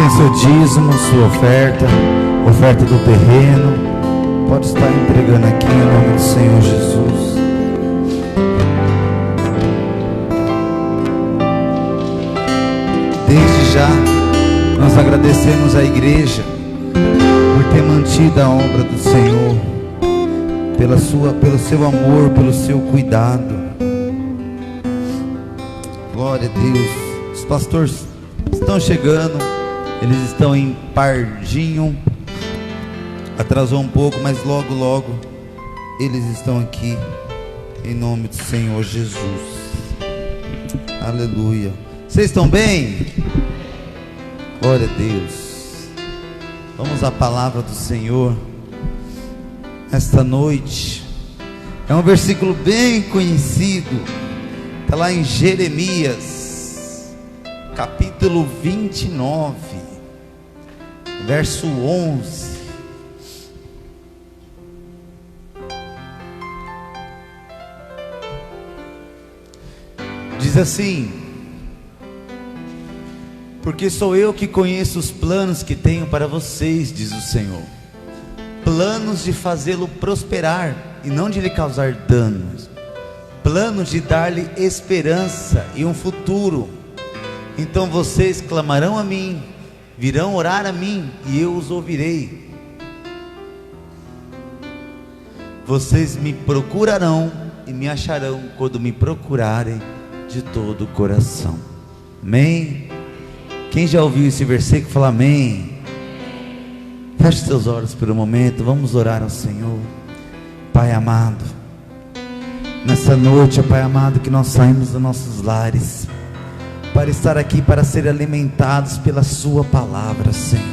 tem seu dízimo, sua oferta, oferta do terreno, pode estar entregando aqui em nome do Senhor Jesus. Desde já, nós agradecemos à igreja por ter mantido a obra do Senhor, pelo seu amor, pelo seu cuidado. Glória a Deus. Os pastores estão chegando, eles estão em Pardinho, atrasou um pouco, mas logo, logo eles estão aqui, em nome do Senhor Jesus. Aleluia. Vocês estão bem? Glória a Deus. Vamos à palavra do Senhor esta noite. É um versículo bem conhecido, está lá em Jeremias, capítulo 29, verso 11. Diz assim: porque sou eu que conheço os planos que tenho para vocês, diz o Senhor, planos de fazê-lo prosperar e não de lhe causar danos, planos de dar-lhe esperança e um futuro. Então vocês clamarão a mim, virão orar a mim e eu os ouvirei. Vocês me procurarão e me acharão quando me procurarem de todo o coração. Amém? Quem já ouviu esse versículo, fala amém. Feche seus olhos por um momento, vamos orar ao Senhor. Pai amado, nessa noite, Pai amado, que nós saímos dos nossos lares para estar aqui, para ser alimentados pela sua palavra, Senhor.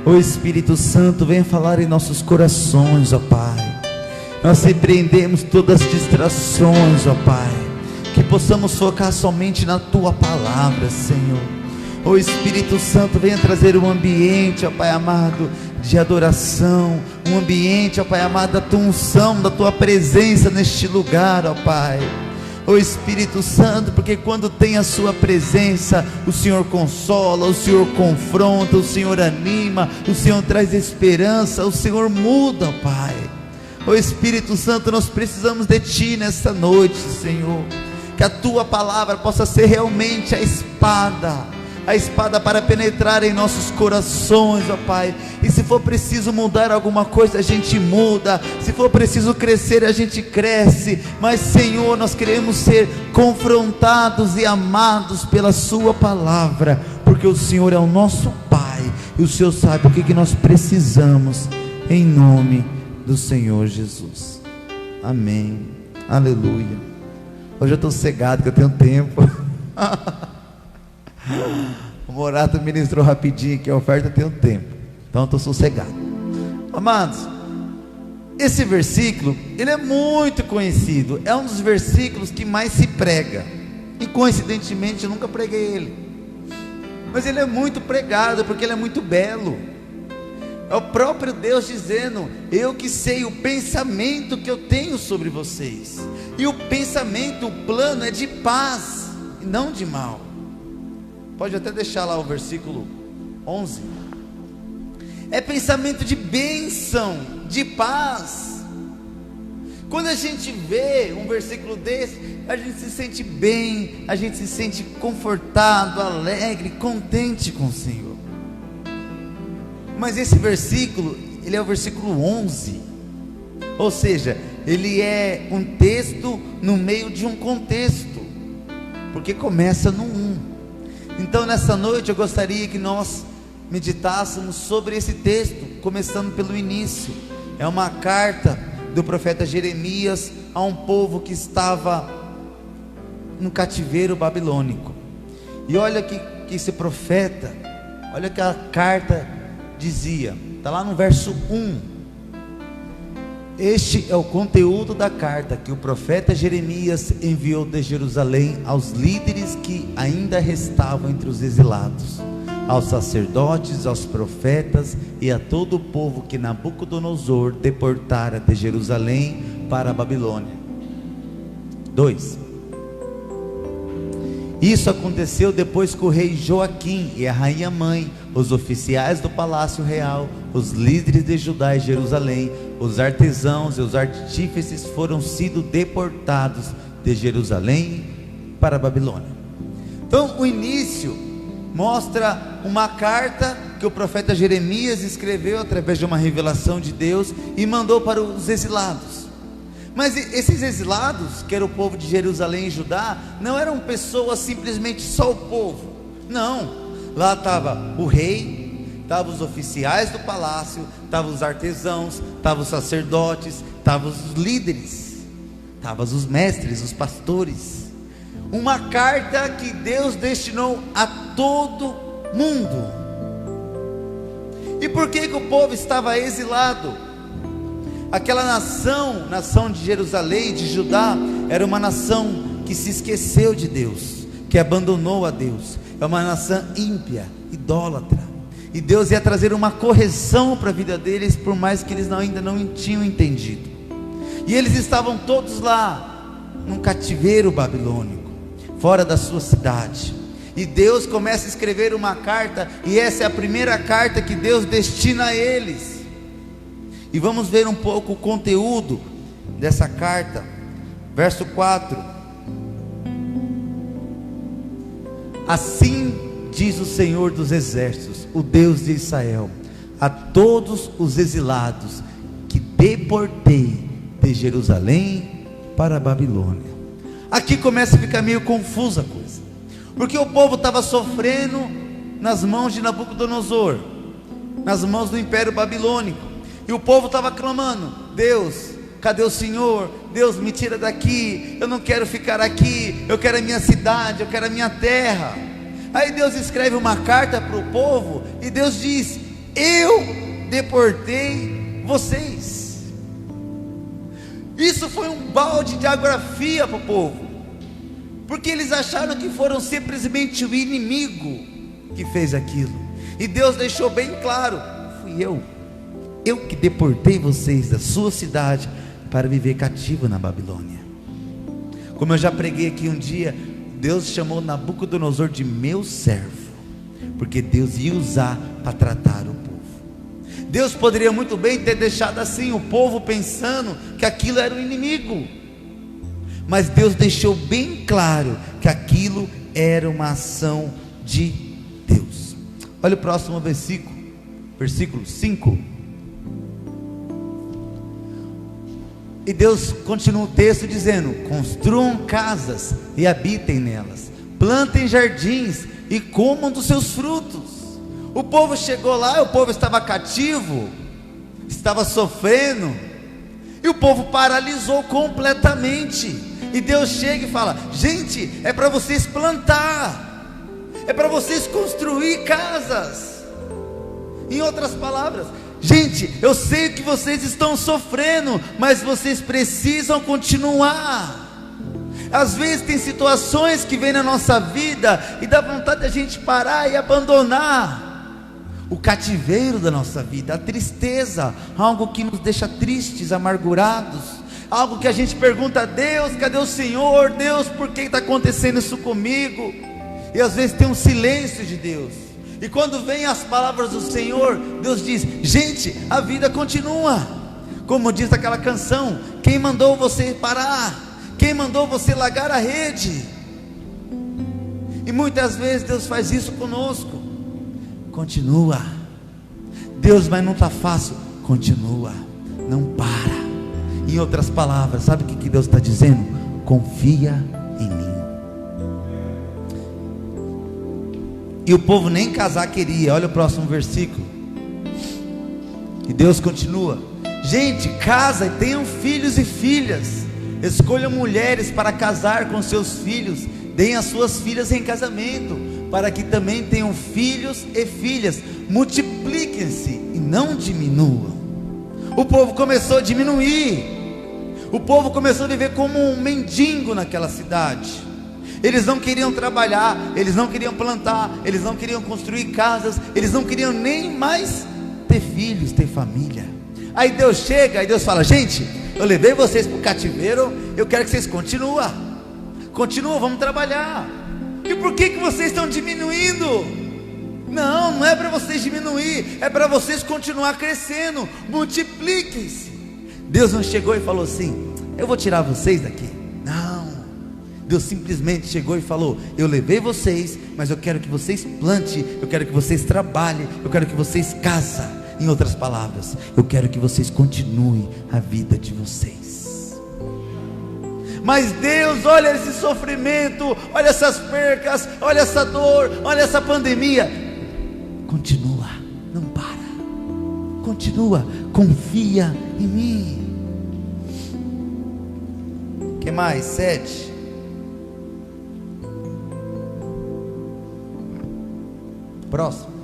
O Espírito Santo vem falar em nossos corações, ó Pai. Nós repreendemos todas as distrações, ó Pai, que possamos focar somente na tua palavra, Senhor. O Espírito Santo venha trazer um ambiente, ó Pai amado, de adoração, um ambiente, ó Pai amado, da tua unção, da tua presença neste lugar, ó Pai. O Espírito Santo, porque quando tem a sua presença, o Senhor consola, o Senhor confronta, o Senhor anima, o Senhor traz esperança, o Senhor muda, ó Pai. O Espírito Santo, nós precisamos de Ti nesta noite, Senhor. Que a tua palavra possa ser realmente a espada para penetrar em nossos corações, ó Pai. E se for preciso mudar alguma coisa, a gente muda. Se for preciso crescer, a gente cresce. Mas, Senhor, nós queremos ser confrontados e amados pela sua palavra, porque o Senhor é o nosso Pai, e o Senhor sabe o que nós precisamos, em nome do Senhor Jesus. Amém. Aleluia. Hoje eu estou cegado, que eu tenho tempo. O Morato ministrou rapidinho que a oferta tem um tempo, então eu estou sossegado. Amados, esse versículo, ele é muito conhecido, é um dos versículos que mais se prega, e coincidentemente eu nunca preguei ele, mas ele é muito pregado, porque ele é muito belo. É o próprio Deus dizendo: eu que sei o pensamento que eu tenho sobre vocês, e o pensamento, o plano é de paz e não de mal. Pode até deixar lá o versículo 11. É pensamento de bênção, de paz. Quando a gente vê um versículo desse, a gente se sente bem, a gente se sente confortado, alegre, contente com o Senhor. Mas esse versículo, ele é o versículo 11, ou seja, ele é um texto no meio de um contexto, porque começa no 1. Então nessa noite eu gostaria que nós meditássemos sobre esse texto, começando pelo início. É uma carta do profeta Jeremias a um povo que estava no cativeiro babilônico. E olha que esse profeta, olha que a carta dizia, está lá no verso 1. Este é o conteúdo da carta que o profeta Jeremias enviou de Jerusalém aos líderes que ainda restavam entre os exilados, aos sacerdotes, aos profetas e a todo o povo que Nabucodonosor deportara de Jerusalém para a Babilônia. 2. Isso aconteceu depois que o rei Joaquim e a rainha mãe, os oficiais do palácio real, os líderes de Judá e Jerusalém, os artesãos e os artífices foram sido deportados de Jerusalém para a Babilônia. Então o início mostra uma carta que o profeta Jeremias escreveu através de uma revelação de Deus e mandou para os exilados. Mas esses exilados, que era o povo de Jerusalém e Judá, não eram pessoas simplesmente só o povo, não. Lá estava o rei, estavam os oficiais do palácio, estavam os artesãos, estavam os sacerdotes, estavam os líderes, estavam os mestres, os pastores. Uma carta que Deus destinou a todo mundo. E por que o povo estava exilado? Aquela nação de Jerusalém, de Judá, era uma nação que se esqueceu de Deus, que abandonou a Deus. É uma nação ímpia, idólatra. E Deus ia trazer uma correção para a vida deles, por mais que eles ainda não tinham entendido. E eles estavam todos lá, num cativeiro babilônico, fora da sua cidade. E Deus começa a escrever uma carta, e essa é a primeira carta que Deus destina a eles. E vamos ver um pouco o conteúdo dessa carta. Verso 4: Assim diz o Senhor dos exércitos, o Deus de Israel, a todos os exilados que deportei de Jerusalém para a Babilônia. Aqui começa a ficar meio confusa a coisa, porque o povo estava sofrendo nas mãos de Nabucodonosor, nas mãos do Império Babilônico. E o povo estava clamando: Deus, cadê o Senhor? Deus, me tira daqui, eu não quero ficar aqui, eu quero a minha cidade, eu quero a minha terra. Aí Deus escreve uma carta para o povo, e Deus diz: eu deportei vocês. Isso foi um balde de água fria para o povo, porque eles acharam que foram simplesmente o inimigo que fez aquilo. E Deus deixou bem claro: fui eu que deportei vocês da sua cidade para viver cativo na Babilônia. Como eu já preguei aqui um dia, Deus chamou Nabucodonosor de meu servo, porque Deus ia usar para tratar o povo. Deus poderia muito bem ter deixado assim o povo pensando que aquilo era o inimigo, mas Deus deixou bem claro que aquilo era uma ação de Deus. Olha o próximo versículo, versículo 5. E Deus continua o texto dizendo: construam casas e habitem nelas, plantem jardins e comam dos seus frutos. O povo chegou lá, o povo estava cativo, estava sofrendo, e o povo paralisou completamente. E Deus chega e fala: gente, é para vocês plantar, é para vocês construir casas. Em outras palavras, gente, eu sei que vocês estão sofrendo, mas vocês precisam continuar. Às vezes tem situações que vêm na nossa vida e dá vontade de a gente parar e abandonar o cativeiro da nossa vida, a tristeza, algo que nos deixa tristes, amargurados, algo que a gente pergunta a Deus: cadê o Senhor? Deus, por que está acontecendo isso comigo? E às vezes tem um silêncio de Deus. E quando vem as palavras do Senhor, Deus diz: gente, a vida continua. Como diz aquela canção: quem mandou você parar? Quem mandou você largar a rede? E muitas vezes Deus faz isso conosco. Continua. Deus, mas não está fácil. Continua, não para. Em outras palavras, sabe o que Deus está dizendo? Confia em mim. E o povo nem casar queria. Olha o próximo versículo. E Deus continua: gente, casa e tenham filhos e filhas. Escolham mulheres para casar com seus filhos. Deem as suas filhas em casamento, para que também tenham filhos e filhas. Multipliquem-se e não diminuam. O povo começou a diminuir. O povo começou a viver como um mendigo naquela cidade. Eles não queriam trabalhar, eles não queriam plantar, eles não queriam construir casas, eles não queriam nem mais ter filhos, ter família. Aí Deus chega, aí Deus fala: gente, eu levei vocês para o cativeiro, eu quero que vocês continuem, vamos trabalhar. E por que vocês estão diminuindo? Não, não é para vocês diminuir, é para vocês continuar crescendo. Multipliquem-se. Deus não chegou e falou assim: eu vou tirar vocês daqui. Não, Deus simplesmente chegou e falou: eu levei vocês, mas eu quero que vocês plantem, eu quero que vocês trabalhem, eu quero que vocês casem. Em outras palavras, eu quero que vocês continuem a vida de vocês. Mas Deus, olha esse sofrimento, olha essas percas, olha essa dor, olha essa pandemia. Continua, não para. Continua, confia em mim. O que mais? 7. Próximo.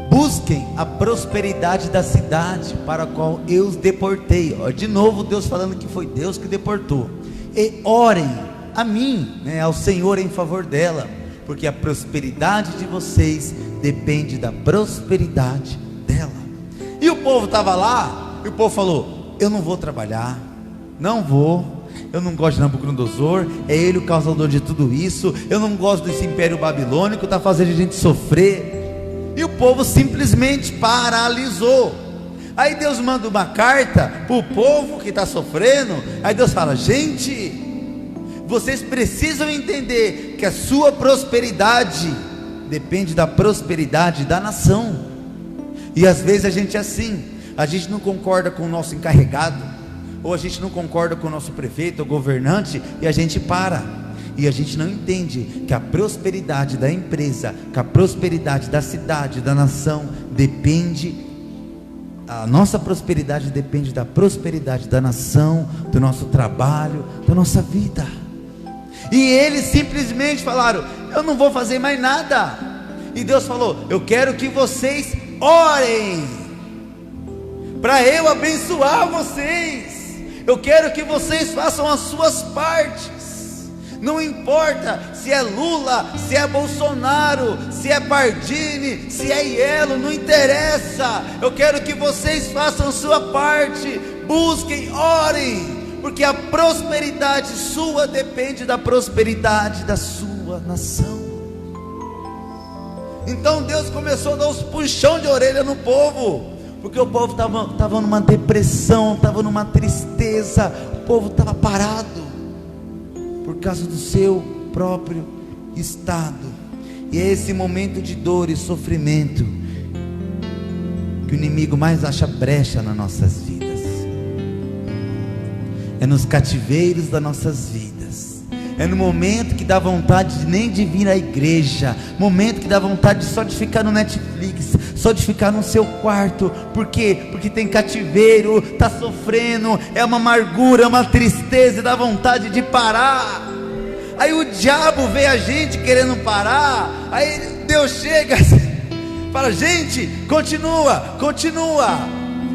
Busquem a prosperidade da cidade para a qual eu os deportei. De novo Deus falando que foi Deus que deportou. E orem a mim, ao Senhor em favor dela, porque a prosperidade de vocês depende da prosperidade dela. E o povo estava lá, e o povo falou: eu não vou trabalhar, não vou. Eu não gosto de Nabucodonosor, é ele o causador de tudo isso. Eu não gosto desse império babilônico, está fazendo a gente sofrer. E o povo simplesmente paralisou. Aí Deus manda uma carta para o povo que está sofrendo. Aí Deus fala: gente, vocês precisam entender que a sua prosperidade depende da prosperidade da nação. E às vezes a gente é assim, a gente não concorda com o nosso encarregado, ou a gente não concorda com o nosso prefeito ou governante, e a gente para. E a gente não entende que a prosperidade da empresa, que a prosperidade da cidade, da nação, depende, a nossa prosperidade depende da prosperidade da nação, do nosso trabalho, da nossa vida. E eles simplesmente falaram: eu não vou fazer mais nada. E Deus falou: eu quero que vocês orem, para eu abençoar vocês. Eu quero que vocês façam as suas partes. Não importa se é Lula, se é Bolsonaro, se é Pardini, se é Ielo, não interessa. Eu quero que vocês façam a sua parte. Busquem, orem, porque a prosperidade sua depende da prosperidade da sua nação. Então Deus começou a dar uns puxão de orelha no povo, porque o povo estava numa depressão, estava numa tristeza, o povo estava parado por causa do seu próprio estado. E é esse momento de dor e sofrimento que o inimigo mais acha brecha nas nossas vidas. É nos cativeiros das nossas vidas. É no momento que dá vontade nem de vir à igreja, momento que dá vontade só de ficar no Netflix, só de ficar no seu quarto. Por quê? Porque tem cativeiro, está sofrendo, é uma amargura, é uma tristeza, e dá vontade de parar. Aí o diabo vê a gente querendo parar, aí Deus chega e fala: gente, continua,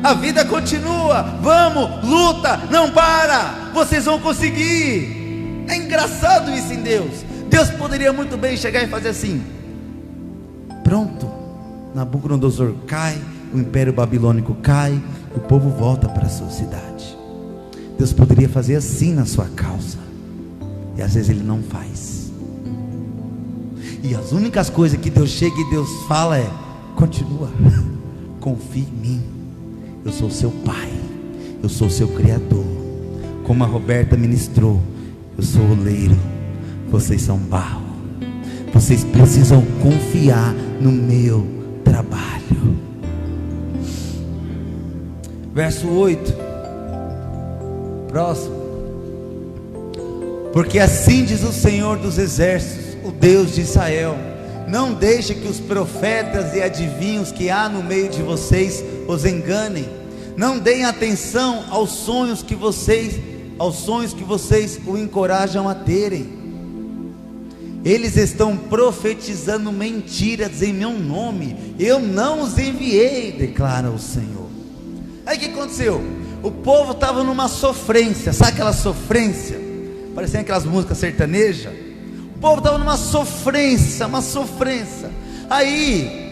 a vida continua, vamos, luta, não para, vocês vão conseguir. É engraçado isso em Deus. Deus poderia muito bem chegar e fazer assim: pronto, Nabucodonosor cai, o império babilônico cai, o povo volta para a sua cidade. Deus poderia fazer assim na sua causa, e às vezes Ele não faz. E as únicas coisas que Deus chega e Deus fala é: continua, confie em mim, eu sou seu pai, eu sou seu criador. Como a Roberta ministrou, eu sou o oleiro, vocês são barro. Vocês precisam confiar no meu trabalho. Verso 8, próximo. Porque assim diz o Senhor dos exércitos, o Deus de Israel: não deixe que os profetas e adivinhos que há no meio de vocês os enganem. Não deem atenção aos sonhos que vocês o encorajam a terem. Eles estão profetizando mentiras em meu nome. Eu não os enviei, declara o Senhor. Aí o que aconteceu? O povo estava numa sofrência. Sabe aquela sofrência? Parecendo aquelas músicas sertanejas. O povo estava numa sofrência, Aí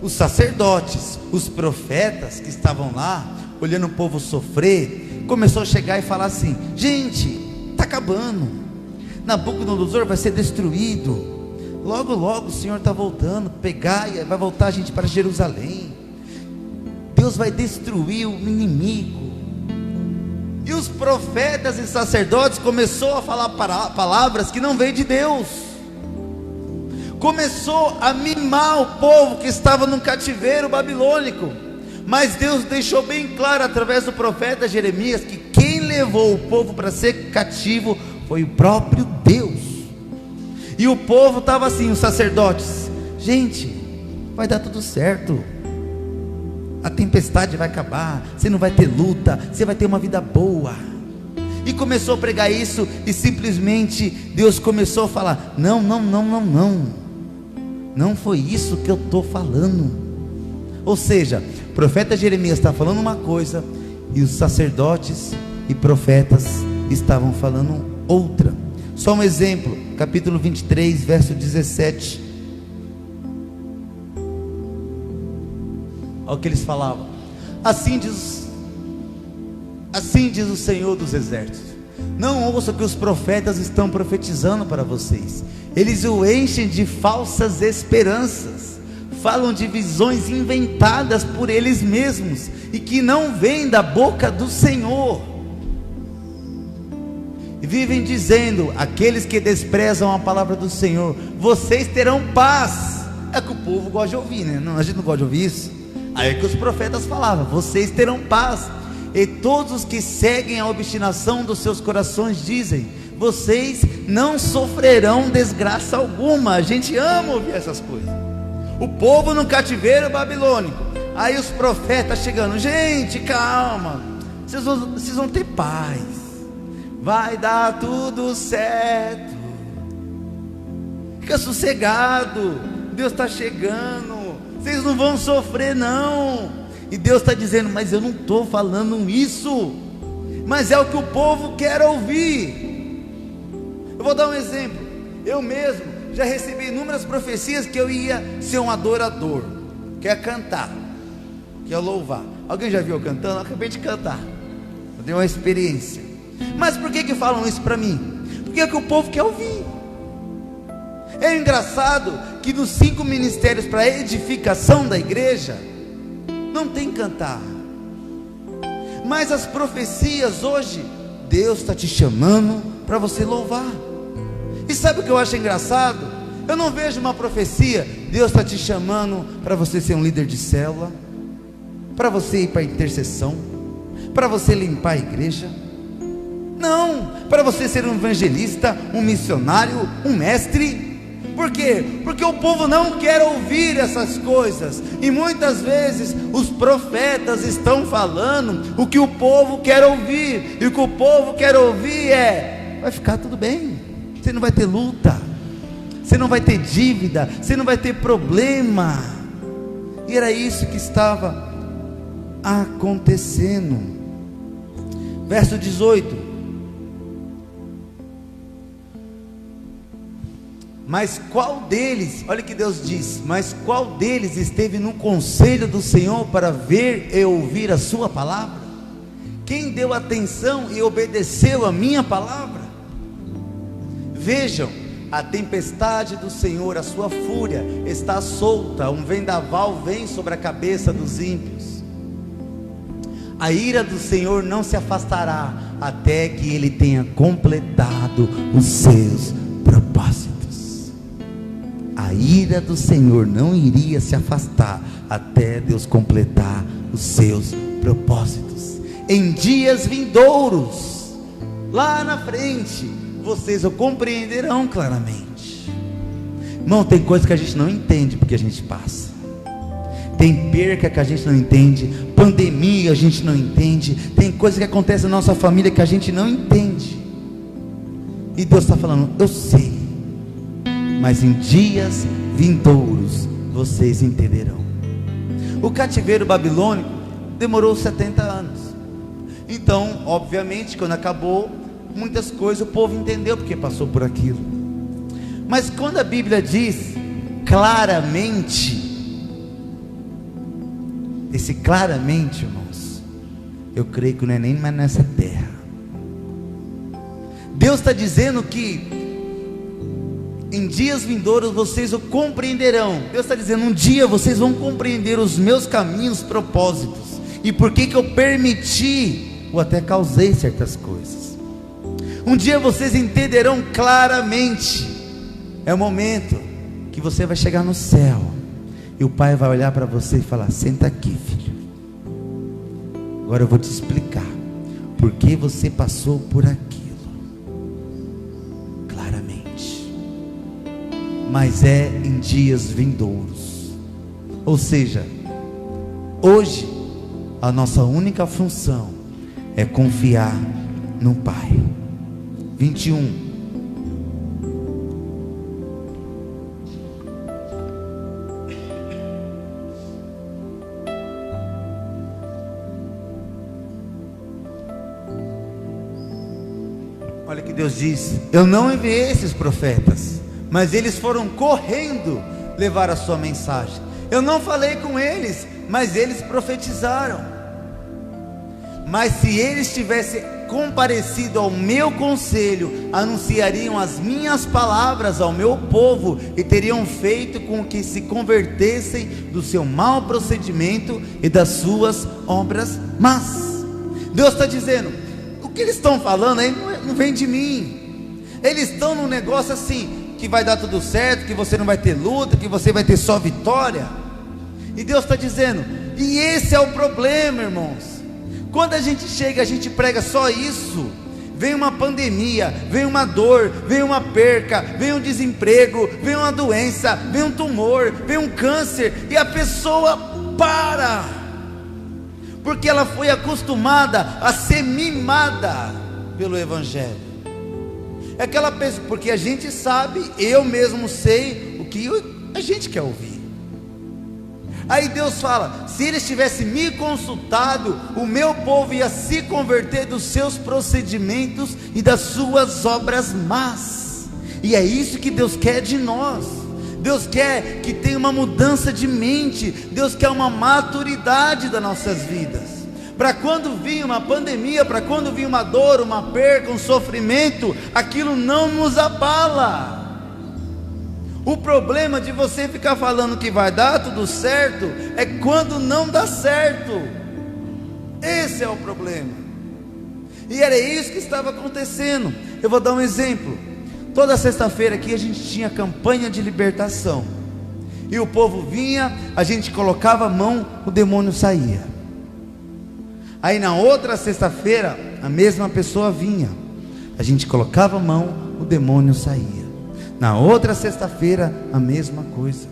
os sacerdotes, os profetas que estavam lá, olhando o povo sofrer, começou a chegar e falar assim: gente, está acabando, Nabucodonosor vai ser destruído. Logo, logo o Senhor está voltando, pegar e vai voltar a gente para Jerusalém. Deus vai destruir o inimigo. E os profetas e sacerdotes começou a falar palavras que não veio de Deus. Começou a mimar o povo que estava no cativeiro babilônico. Mas Deus deixou bem claro através do profeta Jeremias que quem levou o povo para ser cativo foi o próprio Deus. E o povo estava assim, os sacerdotes: gente, vai dar tudo certo, a tempestade vai acabar, você não vai ter luta, você vai ter uma vida boa. E começou a pregar isso, e simplesmente Deus começou a falar: não, não foi isso que eu estou falando. Ou seja, o profeta Jeremias está falando uma coisa, e os sacerdotes e profetas estavam falando outra. Só um exemplo, capítulo 23, verso 17. Olha o que eles falavam: assim diz o Senhor dos Exércitos, não ouça o que os profetas estão profetizando para vocês. Eles o enchem de falsas esperanças, falam de visões inventadas por eles mesmos e que não vêm da boca do Senhor. E vivem dizendo, aqueles que desprezam a palavra do Senhor, vocês terão paz. É que o povo gosta de ouvir, né? Não, a gente não gosta de ouvir isso. Aí é que os profetas falavam: vocês terão paz. E todos os que seguem a obstinação dos seus corações dizem: vocês não sofrerão desgraça alguma. A gente ama ouvir essas coisas. O povo no cativeiro babilônico, aí os profetas chegando: gente, calma, vocês vão ter paz, vai dar tudo certo, fica sossegado, Deus está chegando, vocês não vão sofrer não. E Deus está dizendo: mas eu não estou falando isso, mas é o que o povo quer ouvir. Eu vou dar um exemplo. Eu mesmo já recebi inúmeras profecias que eu ia ser um adorador, que é cantar, que é louvar. Alguém já viu eu cantando? Eu acabei de cantar, eu dei uma experiência. Mas por que falam isso para mim? Porque é o que o povo quer ouvir. É engraçado que nos 5 ministérios para a edificação da igreja não tem cantar, mas as profecias hoje, Deus está te chamando para você louvar. E sabe o que eu acho engraçado? Eu não vejo uma profecia: Deus está te chamando para você ser um líder de célula, para você ir para a intercessão, para você limpar a igreja. Não, para você ser um evangelista, um missionário, um mestre. Por quê? Porque o povo não quer ouvir essas coisas. E muitas vezes os profetas estão falando o que o povo quer ouvir. E o que o povo quer ouvir é: vai ficar tudo bem, você não vai ter luta, você não vai ter dívida, você não vai ter problema. E era isso que estava acontecendo. Verso 18: mas qual deles, olha o que Deus diz, mas qual deles esteve no conselho do Senhor para ver e ouvir a sua palavra? Quem deu atenção e obedeceu a minha palavra? Vejam, a tempestade do Senhor, a sua fúria está solta, um vendaval vem sobre a cabeça dos ímpios. A ira do Senhor não se afastará até que Ele tenha completado os seus propósitos. A ira do Senhor não iria se afastar até Deus completar os seus propósitos. Em dias vindouros, lá na frente, vocês o compreenderão claramente. Irmão, tem coisa que a gente não entende porque a gente passa. Tem perca que a gente não entende, pandemia a gente não entende, tem coisa que acontece na nossa família que a gente não entende. E Deus está falando: eu sei, mas em dias vindouros vocês entenderão. O cativeiro babilônico demorou 70 anos. Então, obviamente, quando acabou, muitas coisas o povo entendeu porque passou por aquilo. Mas quando a Bíblia diz claramente, esse claramente, irmãos, eu creio que não é nem mais nessa terra. Deus está dizendo que em dias vindouros vocês o compreenderão. Deus está dizendo, um dia vocês vão compreender os meus caminhos, propósitos, e por que eu permiti, ou até causei certas coisas. Um dia vocês entenderão claramente. É o momento que você vai chegar no céu, e o Pai vai olhar para você e falar: senta aqui, filho, agora eu vou te explicar por que você passou por aquilo, claramente. Mas é em dias vindouros. Ou seja, hoje a nossa única função é confiar no Pai. 21. Olha que Deus diz: eu não enviei esses profetas, mas eles foram correndo levar a sua mensagem. Eu não falei com eles, mas eles profetizaram. Mas se eles tivessem comparecido ao meu conselho, anunciariam as minhas palavras ao meu povo, e teriam feito com que se convertessem do seu mau procedimento e das suas obras más. Deus está dizendo: o que eles estão falando aí não vem de mim. Eles estão num negócio assim, que vai dar tudo certo, que você não vai ter luta, que você vai ter só vitória. E Deus está dizendo, e esse é o problema, irmãos. Quando a gente chega, a gente prega só isso, vem uma pandemia, vem uma dor, vem uma perca, vem um desemprego, vem uma doença, vem um tumor, vem um câncer, e a pessoa para, porque ela foi acostumada a ser mimada pelo Evangelho. É aquela pessoa, porque a gente sabe, eu mesmo sei o que a gente quer ouvir. Aí Deus fala: se eles tivessem me consultado, o meu povo ia se converter dos seus procedimentos e das suas obras más. E é isso que Deus quer de nós. Deus quer que tenha uma mudança de mente. Deus quer uma maturidade das nossas vidas, para quando vir uma pandemia, para quando vir uma dor, uma perca, um sofrimento, aquilo não nos abala. O problema de você ficar falando que vai dar tudo certo é quando não dá certo. Esse é o problema. E era isso que estava acontecendo. Eu vou dar um exemplo. Toda sexta-feira aqui a gente tinha campanha de libertação, e o povo vinha, a gente colocava a mão, o demônio saía. Aí na outra sexta-feira a mesma pessoa vinha, a gente colocava a mão, o demônio saía. Na outra sexta-feira a mesma coisa,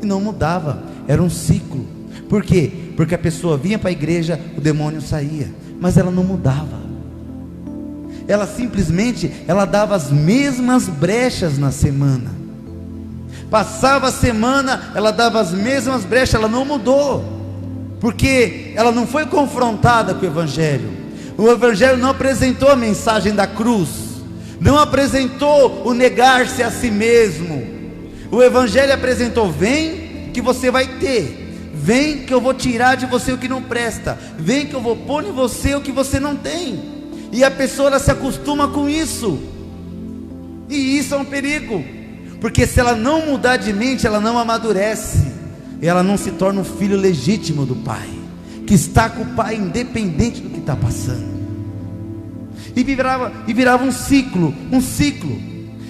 e não mudava, era um ciclo. Por quê? Porque a pessoa vinha para a igreja, o demônio saía, mas ela não mudava. Ela simplesmente, ela dava as mesmas brechas na semana. Passava a semana, ela dava as mesmas brechas, ela não mudou, porque ela não foi confrontada com o Evangelho. O Evangelho não apresentou a mensagem da cruz, não apresentou o negar-se a si mesmo. O Evangelho apresentou: vem que você vai ter, vem que eu vou tirar de você o que não presta, vem que eu vou pôr em você o que você não tem. E a pessoa, ela se acostuma com isso, e isso é um perigo, porque se ela não mudar de mente, ela não amadurece, ela não se torna um filho legítimo do Pai, que está com o Pai independente do que está passando. E virava um ciclo.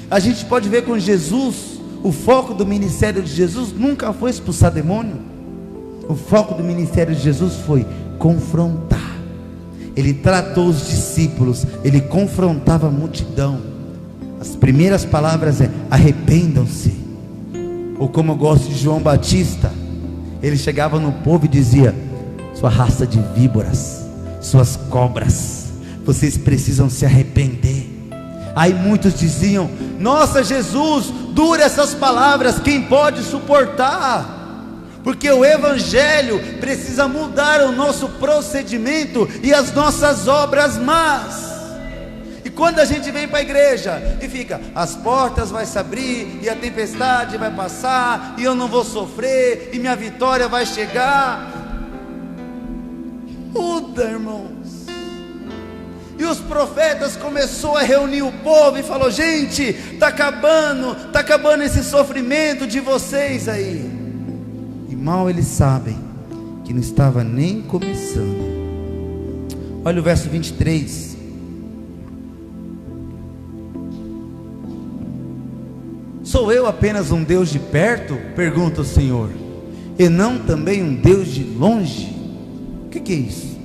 A gente pode ver com Jesus, o foco do ministério de Jesus nunca foi expulsar demônio. O foco do ministério de Jesus foi confrontar. Ele tratou os discípulos, ele confrontava a multidão. As primeiras palavras é: arrependam-se. Ou como eu gosto de João Batista, ele chegava no povo e dizia: sua raça de víboras, suas cobras, vocês precisam se arrepender. Aí muitos diziam: nossa, Jesus, dura essas palavras, quem pode suportar? Porque o Evangelho precisa mudar o nosso procedimento e as nossas obras más. E quando a gente vem para a igreja e fica: as portas vão se abrir, e a tempestade vai passar, e eu não vou sofrer, e minha vitória vai chegar. Muda, irmãos. E E os profetas começaram a reunir o povo e falou: gente, está acabando esse sofrimento de vocês aí. E mal eles sabem que não estava nem começando. Olha o verso 23. Sou eu apenas um Deus de perto? Pergunta o Senhor, e não também um Deus de longe? O que é isso?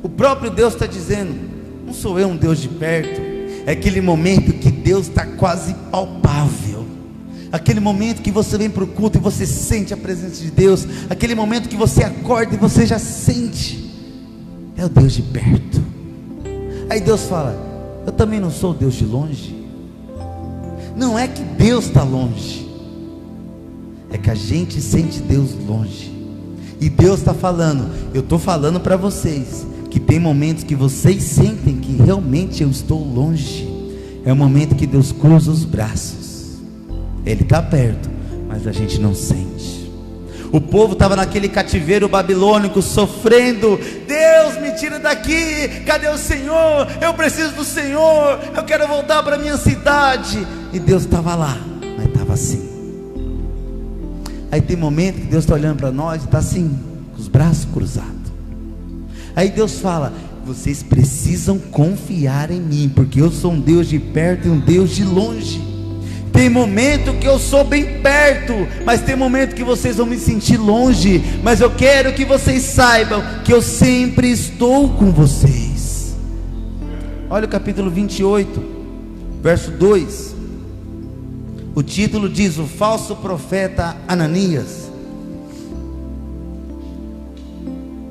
O próprio Deus está dizendo: não sou eu um Deus de perto. É aquele momento que Deus está quase palpável, aquele momento que você vem para o culto e você sente a presença de Deus, aquele momento que você acorda e você já sente. É o Deus de perto. Aí Deus fala: eu também não sou o Deus de longe. Não é que Deus está longe, é que a gente sente Deus longe. E Deus está falando: eu estou falando para vocês que tem momentos que vocês sentem que realmente eu estou longe. É o momento que Deus cruza os braços. Ele está perto, mas a gente não sente. O povo estava naquele cativeiro babilônico, sofrendo. Deus, me tira daqui, cadê o Senhor? Eu preciso do Senhor, eu quero voltar para a minha cidade. E Deus estava lá, mas estava assim. Aí tem momento que Deus está olhando para nós e está assim, com os braços cruzados. Aí Deus fala: vocês precisam confiar em mim, porque eu sou um Deus de perto e um Deus de longe. Tem momento que eu sou bem perto, mas tem momento que vocês vão me sentir longe. Mas eu quero que vocês saibam que eu sempre estou com vocês. Olha o capítulo 28, verso 2. O título diz: o falso profeta Ananias.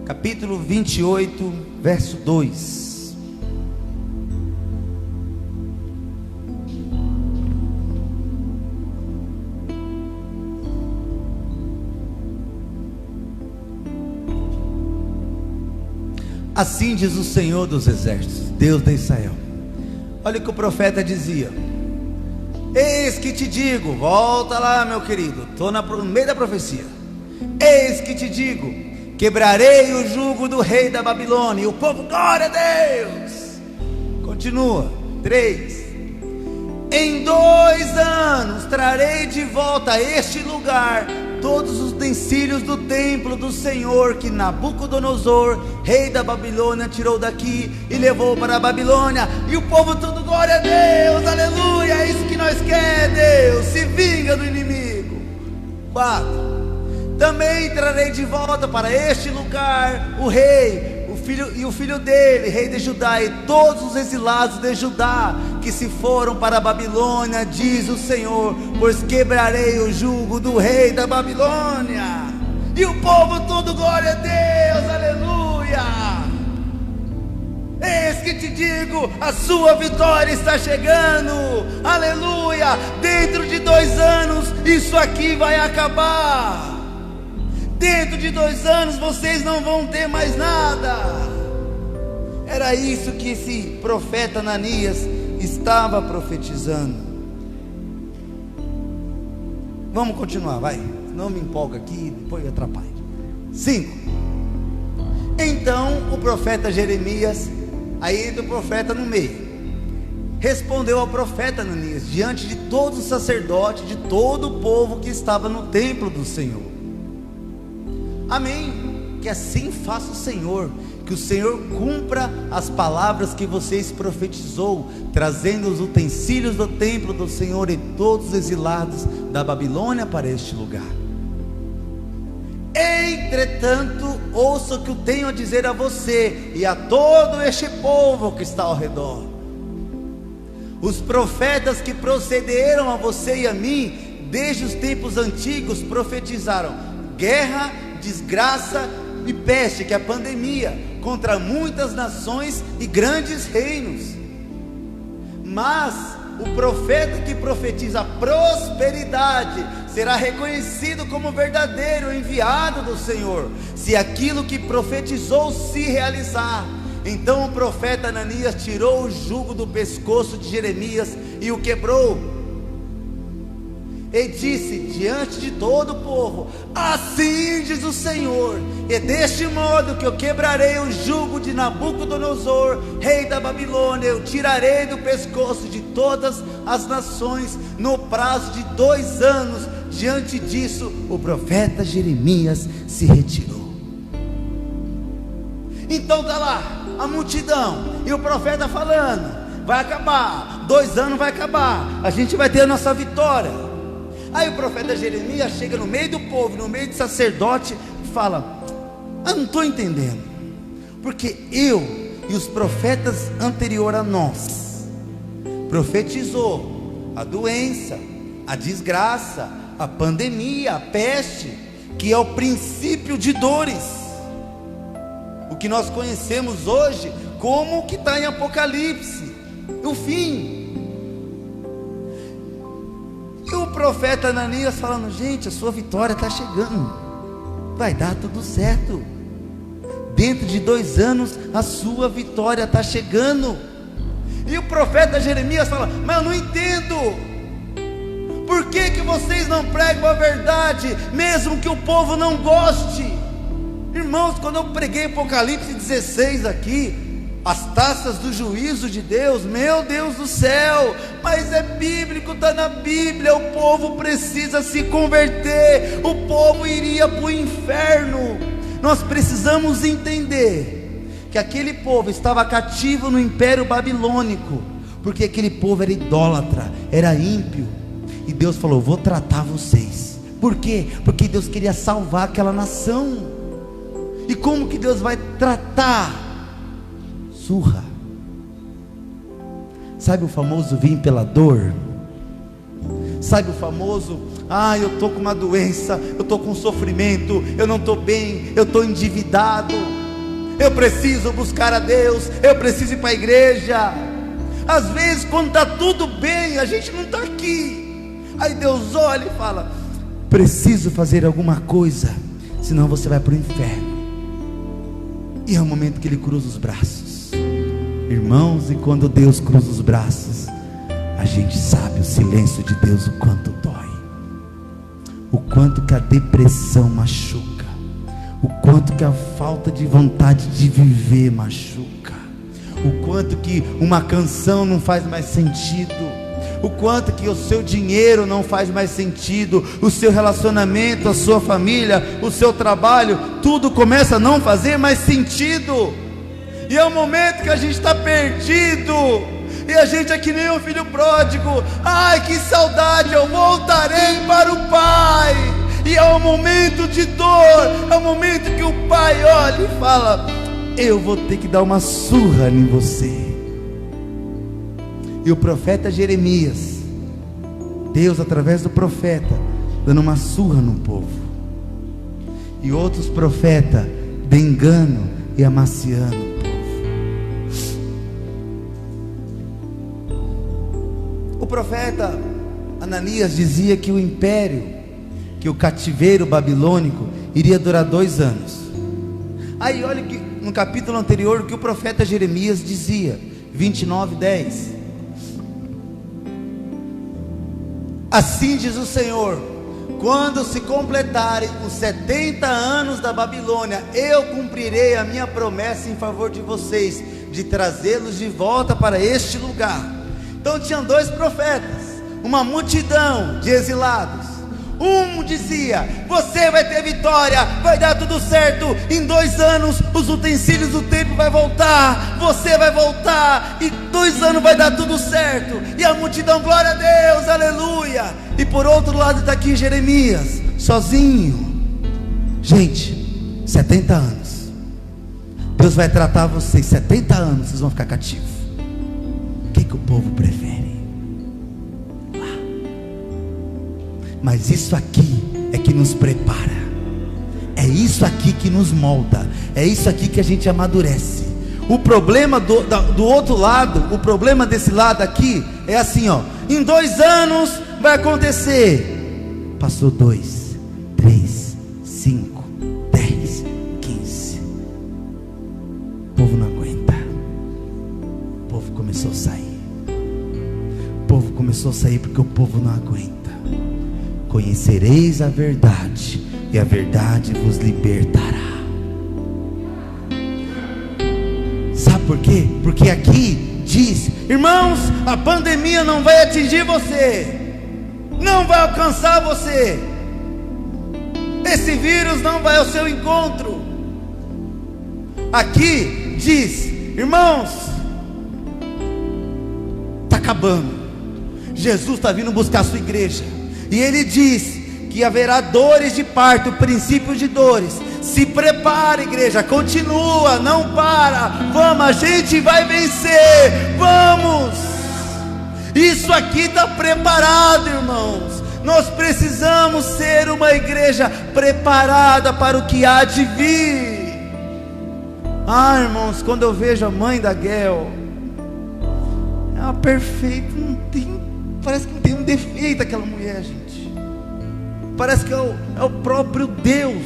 Capítulo 28, verso 2. Assim diz o Senhor dos exércitos, Deus de Israel. Olha o que o profeta dizia: eis que te digo, volta lá meu querido, estou no meio da profecia. Eis que te digo, quebrarei o jugo do rei da Babilônia. E o povo: glória a Deus. Continua, 3. Em 2 anos trarei de volta a este lugar todos os utensílios do templo do Senhor, que Nabucodonosor, rei da Babilônia, tirou daqui e levou para a Babilônia. E o povo tudo: glória a Deus, aleluia, é isso que nós queremos, Deus, se vinga do inimigo. 4. Também trarei de volta para este lugar o rei, o filho dele, rei de Judá, e todos os exilados de Judá que se foram para a Babilônia, diz o Senhor, pois quebrarei o jugo do rei da Babilônia. E o povo todo: glória a Deus, aleluia. Eis que te digo, a sua vitória está chegando, aleluia. Dentro de 2 anos isso aqui vai acabar. Dentro de 2 anos vocês não vão ter mais nada. Era isso que esse profeta Ananias estava profetizando. Vamos continuar, vai, não me empolga aqui, depois eu atrapalho. 5. Então o profeta Jeremias, aí entra o profeta no meio, respondeu ao profeta Ananias, diante de todos os sacerdotes, de todo o povo que estava no templo do Senhor: amém, que assim faça o Senhor, que o Senhor cumpra as palavras que vocês profetizou, trazendo os utensílios do templo do Senhor e todos os exilados da Babilônia para este lugar. Entretanto, ouça o que eu tenho a dizer a você e a todo este povo que está ao redor. Os profetas que procederam a você e a mim, desde os tempos antigos, profetizaram guerra, desgraça e peste, que é a pandemia, contra muitas nações e grandes reinos. Mas o profeta que profetiza prosperidade será reconhecido como verdadeiro enviado do Senhor, se aquilo que profetizou se realizar. Então o profeta Ananias tirou o jugo do pescoço de Jeremias e o quebrou. e disse diante de todo o povo: assim diz o Senhor, e deste modo que eu quebrarei o jugo de Nabucodonosor, rei da Babilônia, eu tirarei do pescoço de todas as nações, no prazo de 2 anos. Diante disso, o profeta Jeremias se retirou. Então está lá a multidão, e o profeta falando: vai acabar, 2 anos vai acabar, a gente vai ter a nossa vitória. Aí o profeta Jeremias chega no meio do povo, no meio do sacerdote, e fala: eu não estou entendendo, porque eu e os profetas anterior a nós profetizou a doença, a desgraça, a pandemia, a peste, que é o princípio de dores, o que nós conhecemos hoje como o que está em Apocalipse, o fim. E o profeta Ananias falando: gente, a sua vitória está chegando, vai dar tudo certo, dentro de 2 anos a sua vitória está chegando. E o profeta Jeremias fala: mas eu não entendo, por que que vocês não pregam a verdade, mesmo que o povo não goste? Irmãos, quando eu preguei Apocalipse 16 aqui, as taças do juízo de Deus, meu Deus do céu, mas é bíblico, está na Bíblia, o povo precisa se converter, o povo iria para o inferno. Nós precisamos entender que aquele povo estava cativo no Império Babilônico, porque aquele povo era idólatra, era ímpio, e Deus falou: vou tratar vocês. Por quê? Porque Deus queria salvar aquela nação. E como que Deus vai tratar? Surra. Sabe o famoso vim pela dor? Sabe o famoso: eu estou com uma doença, eu estou com sofrimento, eu não estou bem, eu estou endividado, eu preciso buscar a Deus, eu preciso ir para a igreja. Às vezes quando está tudo bem, a gente não está aqui. Aí Deus olha e fala: preciso fazer alguma coisa, senão você vai para o inferno. E é o momento que Ele cruza os braços. Irmãos, e quando Deus cruza os braços, a gente sabe o silêncio de Deus, o quanto dói, o quanto que a depressão machuca, o quanto que a falta de vontade de viver machuca, o quanto que uma canção não faz mais sentido, o quanto que o seu dinheiro não faz mais sentido, o seu relacionamento, a sua família, o seu trabalho, tudo começa a não fazer mais sentido. E é o momento que a gente está perdido, e a gente é que nem um filho pródigo: ai, que saudade, eu voltarei para o Pai. E é um momento de dor, é o momento que o Pai olha e fala: eu vou ter que dar uma surra em você. E o profeta Jeremias, Deus através do profeta dando uma surra no povo, e outros profetas de engano e amaciando o povo. O profeta Ananias dizia que o império, que o cativeiro babilônico iria durar 2 anos. Aí olha que no capítulo anterior o que o profeta Jeremias dizia, 29:10. Assim diz o Senhor: quando se completarem os 70 anos da Babilônia, eu cumprirei a minha promessa em favor de vocês, de trazê-los de volta para este lugar. Então tinham 2 profetas, uma multidão de exilados. Um dizia: você vai ter vitória, vai dar tudo certo, em 2 anos os utensílios do templo vai voltar, você vai voltar, e 2 anos vai dar tudo certo. E a multidão: glória a Deus, aleluia. E por outro lado está aqui Jeremias, sozinho. Gente, 70 anos, Deus vai tratar vocês, 70 anos vocês vão ficar cativos. O que o povo prefere? Mas isso aqui é que nos prepara, é isso aqui que nos molda, é isso aqui que a gente amadurece. O problema do outro lado, o problema desse lado aqui é assim, em 2 anos vai acontecer. Passou 2, 3, 5, 10, 15. O povo não aguenta. O povo começou a sair. O povo começou a sair porque o povo não aguenta. conhecereis a verdade, e a verdade vos libertará. Sabe por quê? Porque aqui diz: irmãos, a pandemia não vai atingir você, não vai alcançar você, esse vírus não vai ao seu encontro. Aqui diz: irmãos, está acabando, Jesus está vindo buscar a sua igreja, e Ele diz que haverá dores de parto, princípios de dores. Se prepara, igreja, continua, não para, vamos, a gente vai vencer, vamos. Isso aqui está preparado, irmãos. Nós precisamos ser uma igreja preparada para o que há de vir. Ah, irmãos, quando eu vejo a mãe da Guel, é uma perfeita, parece que não tem um defeito aquela mulher, gente. Parece que é o próprio Deus.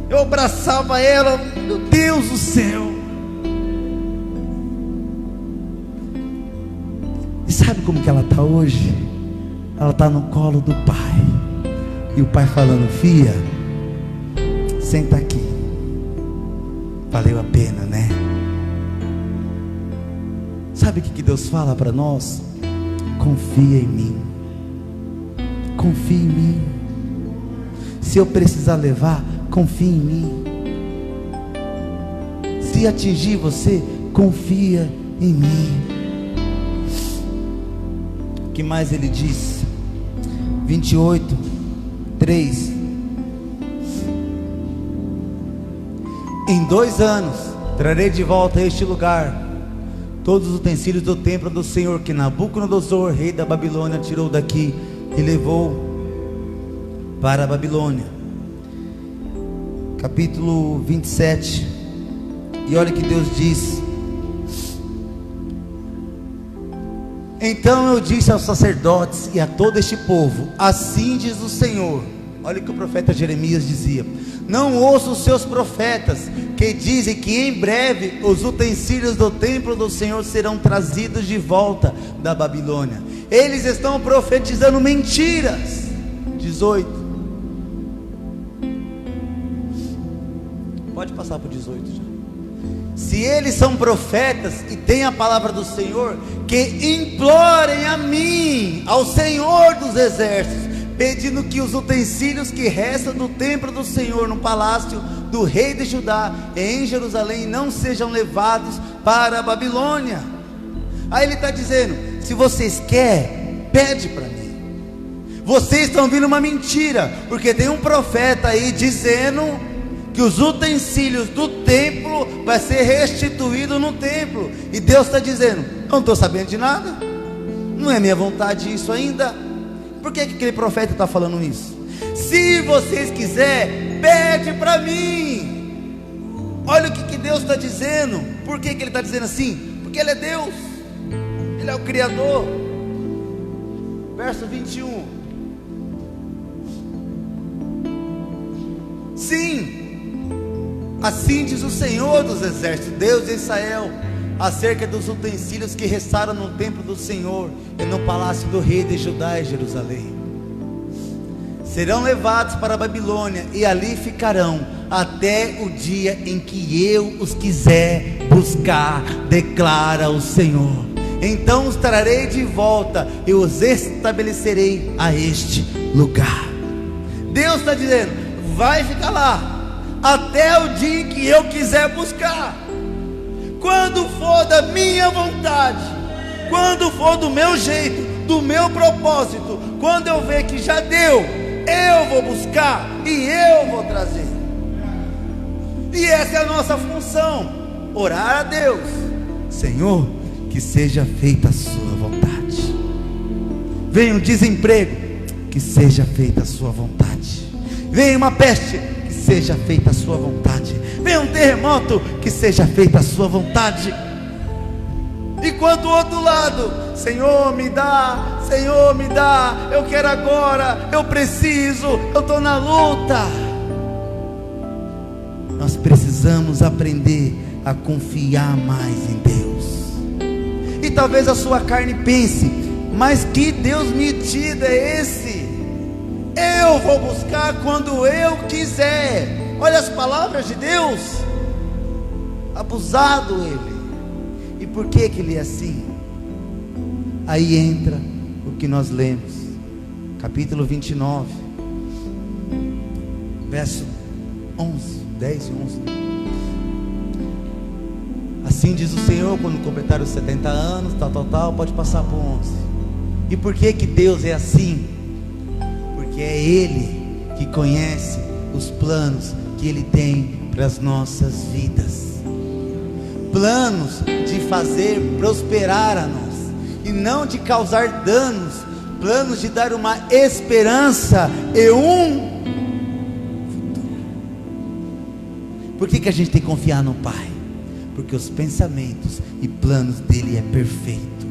Eu abraçava ela, meu Deus do céu. E sabe como que ela está hoje? Ela está no colo do pai, e o pai falando: filha, senta aqui, valeu a pena, né? Sabe o que Deus fala para nós? Confia em mim, confia em mim. Se eu precisar levar, confia em mim. Se atingir você, confia em mim. O que mais ele diz? 28, 3. Em 2 anos trarei de volta a este lugar todos os utensílios do templo do Senhor, que Nabucodonosor, rei da Babilônia, tirou daqui e levou para a Babilônia. Capítulo 27. E olha o que Deus diz: então eu disse aos sacerdotes e a todo este povo: assim diz o Senhor. Olha o que o profeta Jeremias dizia: não ouça os seus profetas, que dizem que em breve os utensílios do templo do Senhor serão trazidos de volta da Babilônia. Eles estão profetizando mentiras. 18. Pode passar para o 18 já. Se eles são profetas e têm a palavra do Senhor, que implorem a mim, ao Senhor dos exércitos, pedindo que os utensílios que restam do templo do Senhor no palácio do rei de Judá em Jerusalém não sejam levados para a Babilônia. Aí ele está dizendo: se vocês querem, pede para mim. Vocês estão ouvindo uma mentira, porque tem um profeta aí dizendo que os utensílios do templo vai ser restituído no templo, e Deus está dizendo: não estou sabendo de nada, não é minha vontade isso ainda. Por que aquele profeta está falando isso? Se vocês quiserem, pede para mim. Olha o que Deus está dizendo. Por que ele está dizendo assim? Porque Ele é Deus, Ele é o Criador. Verso 21. Sim, assim diz o Senhor dos exércitos, Deus de Israel, acerca dos utensílios que restaram no templo do Senhor e no palácio do rei de Judá e Jerusalém. Serão levados para a Babilônia e ali ficarão até o dia em que eu os quiser buscar, declara o Senhor. Então os trarei de volta e os estabelecerei a este lugar. Deus está dizendo: vai ficar lá até o dia em que eu quiser buscar. Quando for da minha vontade, quando for do meu jeito, do meu propósito, quando eu ver que já deu, eu vou buscar e eu vou trazer. E essa é a nossa função: orar a Deus: Senhor, que seja feita a sua vontade. Venha um desemprego, que seja feita a sua vontade. Venha uma peste, que seja feita a sua vontade. Venha um terremoto, que seja feita a sua vontade. Enquanto o outro lado: Senhor, me dá, Senhor, me dá, eu quero agora, eu preciso, eu estou na luta. Nós precisamos aprender a confiar mais em Deus. E talvez a sua carne pense: mas que Deus metido é esse? Eu vou buscar quando eu quiser. Olha as palavras de Deus. Abusado ele. E por que ele é assim? Aí entra o que nós lemos, capítulo 29, verso 11, 10 e 11. Assim diz o Senhor, quando completar os 70 anos, tal, pode passar por 11. E por que Deus é assim? Porque é Ele que conhece os planos que Ele tem para as nossas vidas. Planos de fazer prosperar a nós, e não de causar danos. Planos de dar uma esperança e um futuro. Por que a gente tem que confiar no Pai? Porque os pensamentos e planos dele é perfeito.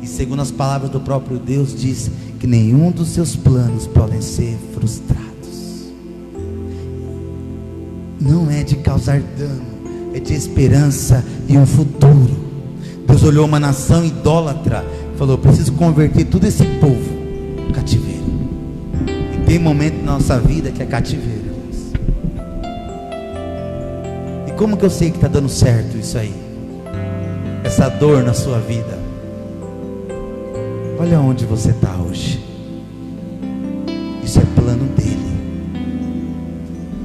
E segundo as palavras do próprio Deus, diz que nenhum dos seus planos podem ser frustrados. Não é de causar dano, é de esperança e um futuro. Deus olhou uma nação idólatra e falou: preciso converter todo esse povo no cativeiro. E tem momento na nossa vida que é cativeiro. E como que eu sei que está dando certo isso aí? Essa dor na sua vida. Olha onde você está hoje. Isso é plano dele.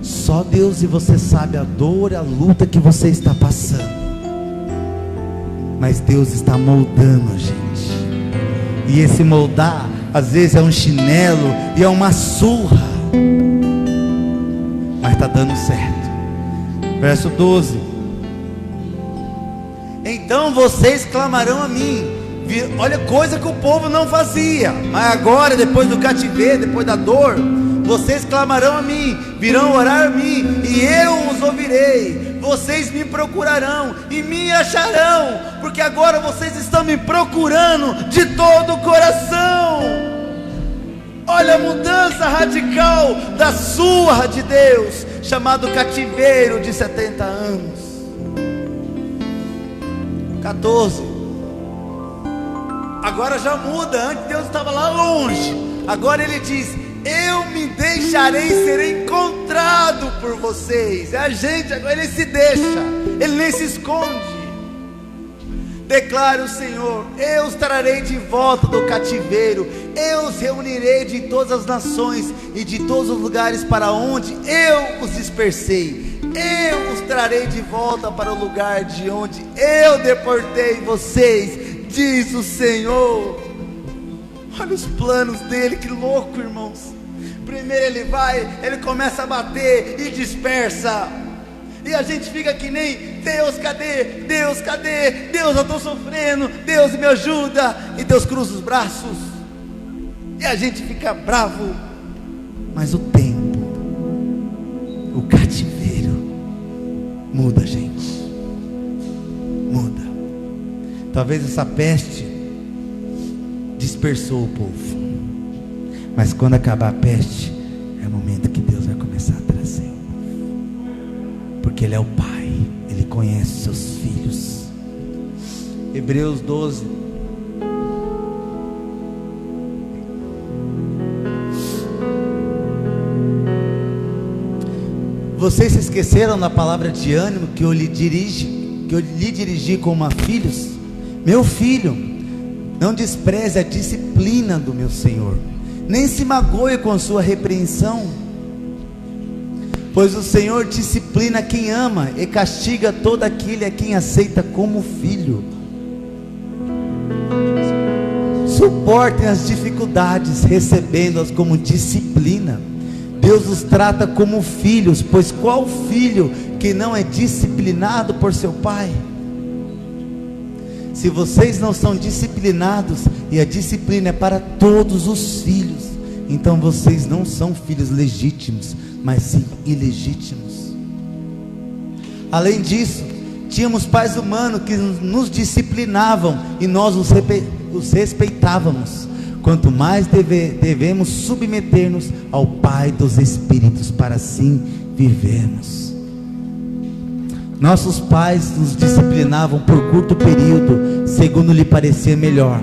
Só Deus e você sabe a dor, a luta que você está passando. Mas Deus está moldando a gente. E esse moldar, às vezes é um chinelo e é uma surra, mas está dando certo. Verso 12: então vocês clamarão a mim. Olha, coisa que o povo não fazia. Mas agora, depois do cativeiro, depois da dor, vocês clamarão a mim, virão orar a mim, e eu os ouvirei. Vocês me procurarão e me acharão, porque agora vocês estão me procurando de todo o coração. Olha a mudança radical da surra de Deus, chamado cativeiro de 70 anos. 14. Agora já muda. Antes Deus estava lá longe, agora ele diz: eu me deixarei ser encontrado por vocês. É a gente, agora ele se deixa, ele nem se esconde. Declara o Senhor: eu os trarei de volta do cativeiro, eu os reunirei de todas as nações e de todos os lugares para onde eu os dispersei. Eu os trarei de volta para o lugar de onde eu deportei vocês, diz o Senhor. Olha os planos dele, que louco, irmãos. Primeiro ele vai, ele começa a bater e dispersa. E a gente fica que nem: Deus, cadê? Deus, cadê? Deus, eu estou sofrendo. Deus, me ajuda. E Deus cruza os braços. E a gente fica bravo. Mas o tempo, o cativeiro, muda a gente. Muda. Talvez essa peste dispersou o povo, mas quando acabar a peste, é o momento que Deus vai começar a trazer, porque Ele é o Pai, Ele conhece os seus filhos. Hebreus 12. Vocês se esqueceram da palavra de ânimo que eu lhe dirigi como a filhos? Meu filho, não despreze a disciplina do meu Senhor, nem se magoe com a sua repreensão, pois o Senhor disciplina quem ama e castiga todo aquele a quem aceita como filho. Suportem as dificuldades, recebendo-as como disciplina. Deus os trata como filhos, pois qual filho que não é disciplinado por seu pai? Se vocês não são disciplinados, e a disciplina é para todos os filhos, então vocês não são filhos legítimos, mas sim ilegítimos. Além disso, tínhamos pais humanos que nos disciplinavam e nós os respeitávamos. Quanto mais devemos submeter-nos ao Pai dos Espíritos, para assim vivermos. Nossos pais nos disciplinavam por curto período, segundo lhe parecia melhor,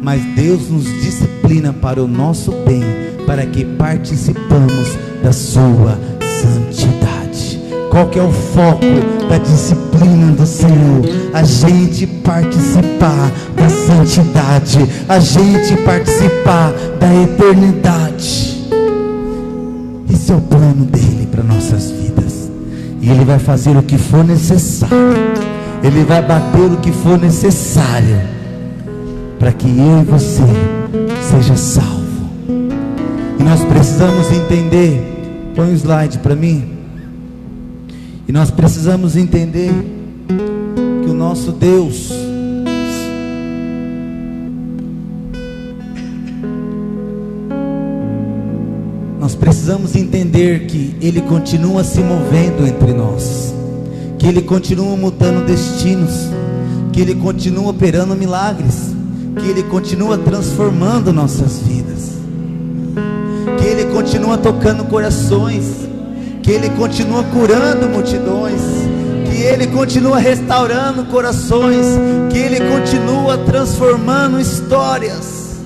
mas Deus nos disciplina para o nosso bem, para que participamos da sua santidade. Qual que é o foco da disciplina do Senhor? A gente participar da santidade, a gente participar da eternidade. Esse é o plano dele para nossas vidas. E ele vai fazer o que for necessário, ele vai bater o que for necessário, para que eu e você seja salvo. E nós precisamos entender, põe o slide para mim. E nós precisamos entender que o nosso Deus, nós precisamos entender que Ele continua se movendo entre nós, que Ele continua mudando destinos, que Ele continua operando milagres, que Ele continua transformando nossas vidas, que Ele continua tocando corações, que Ele continua curando multidões, que Ele continua restaurando corações, que Ele continua transformando histórias,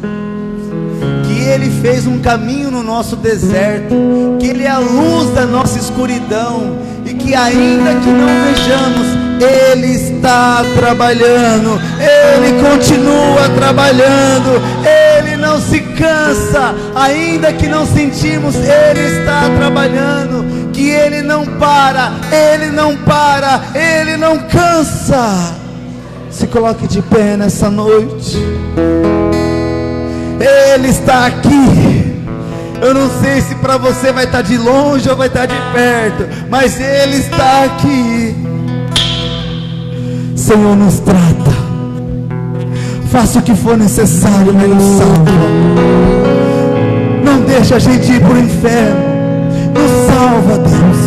que Ele fez um caminho no nosso deserto, que Ele é a luz da nossa escuridão, e que ainda que não vejamos, Ele está trabalhando, Ele continua trabalhando, Ele não se cansa, ainda que não sentimos, Ele está trabalhando, que Ele não para, Ele não para, Ele não cansa. Se coloque de pé nessa noite. Ele está aqui. Eu não sei se para você vai estar de longe ou vai estar de perto, mas Ele está aqui. Senhor, nos trata, faça o que for necessário, mas nos salva. Não deixa a gente ir para o inferno. Nos salva, Deus.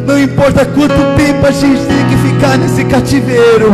Não importa quanto tempo a gente tem que ficar nesse cativeiro,